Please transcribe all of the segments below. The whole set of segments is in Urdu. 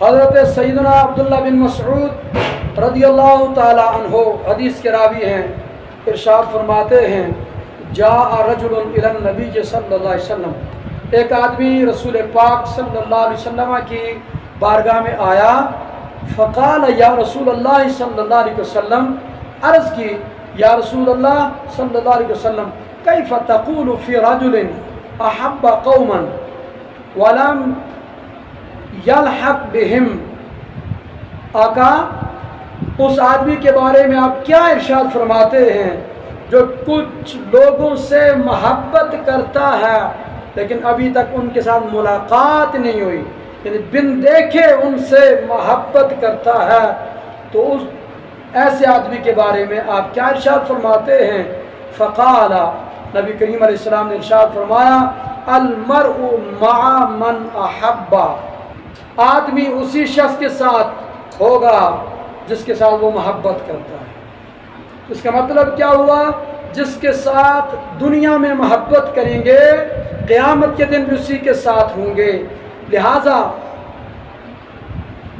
حضرت سیدنا عبداللہ بن مسعود رضی اللہ تعالی عنہ حدیث کے راوی ہیں، ارشاد فرماتے ہیں جاء رجل الی النبی صلی اللہ علیہ وسلم، ایک آدمی رسول پاک صلی اللہ علیہ وسلم کی بارگاہ میں آیا، فقال یا رسول اللہ صلی اللہ علیہ وسلم، عرض کی یا رسول اللہ صلی اللہ علیہ وسلم کیف تقول فی رجل احب قوما ولم یلحق بہم، آقا اس آدمی کے بارے میں آپ کیا ارشاد فرماتے ہیں جو کچھ لوگوں سے محبت کرتا ہے لیکن ابھی تک ان کے ساتھ ملاقات نہیں ہوئی، یعنی بن دیکھے ان سے محبت کرتا ہے، تو اس ایسے آدمی کے بارے میں آپ کیا ارشاد فرماتے ہیں؟ فقال، نبی کریم علیہ السلام نے ارشاد فرمایا المرء مع من احب، آدمی اسی شخص کے ساتھ ہوگا جس کے ساتھ وہ محبت کرتا ہے۔ اس کا مطلب کیا ہوا؟ جس کے ساتھ دنیا میں محبت کریں گے قیامت کے دن بھی اسی کے ساتھ ہوں گے۔ لہٰذا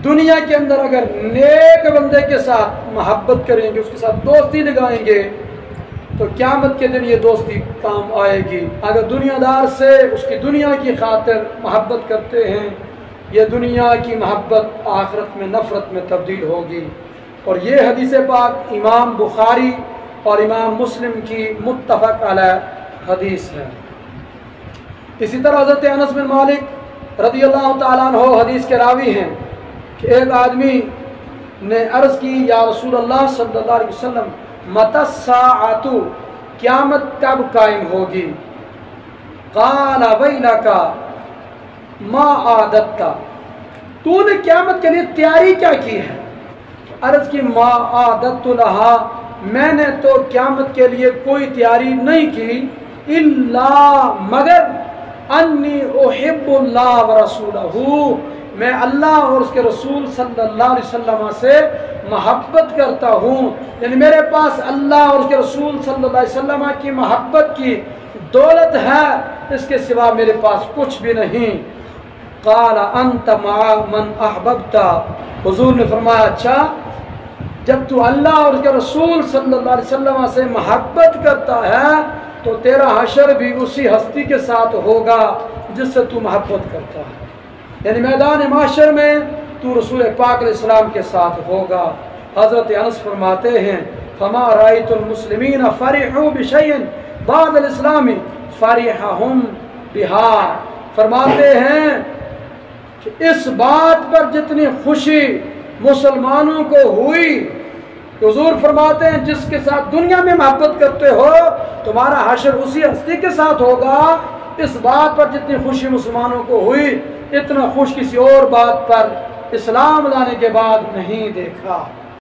دنیا کے اندر اگر نیک بندے کے ساتھ محبت کریں گے، اس کے ساتھ دوستی لگائیں گے، تو قیامت کے دن یہ دوستی کام آئے گی۔ اگر دنیا دار سے اس کی دنیا کی خاطر محبت کرتے ہیں، یہ دنیا کی محبت آخرت میں نفرت میں تبدیل ہوگی۔ اور یہ حدیث پاک امام بخاری اور امام مسلم کی متفق علیہ حدیث ہے۔ اسی طرح حضرت انس بن مالک رضی اللہ تعالیٰ عنہ حدیث کے راوی ہیں کہ ایک آدمی نے عرض کی یا رسول اللہ صلی اللہ علیہ وسلم متی الساعۃ، قیامت کب قائم ہوگی؟ قال ویلک ما عادت، تو نے قیامت کے لیے تیاری کیا کی ہے؟ عرض کی ما عادت لہا، میں نے تو قیامت کے لیے کوئی تیاری نہیں کی، الا مگر انی احب اللہ ورسولہ، میں اللہ اور اس کے رسول صلی اللہ علیہ وسلم سے محبت کرتا ہوں، یعنی میرے پاس اللہ اور اس کے رسول صلی اللہ علیہ وسلم کی محبت کی دولت ہے، اس کے سوا میرے پاس کچھ بھی نہیں۔ قال انت مع من احببت، حضور نے فرمایا اچھا جب تو اللہ اور اس کے رسول صلی اللہ علیہ وسلم سے محبت کرتا ہے تو تیرا حشر بھی اسی ہستی کے ساتھ ہوگا جس سے تو محبت کرتا ہے، یعنی میدان محشر میں تو رسول پاک علیہ السلام کے ساتھ ہوگا۔ حضرت انس فرماتے ہیں فما رأیت المسلمین فرحوا بشیء بعد الاسلام فرحهم بها، فرماتے ہیں کہ اس بات پر جتنی خوشی مسلمانوں کو ہوئی، حضور فرماتے ہیں جس کے ساتھ دنیا میں محبت کرتے ہو تمہارا حشر اسی ہستی کے ساتھ ہوگا، اس بات پر جتنی خوشی مسلمانوں کو ہوئی اتنا خوش کسی اور بات پر اسلام لانے کے بعد نہیں دیکھا۔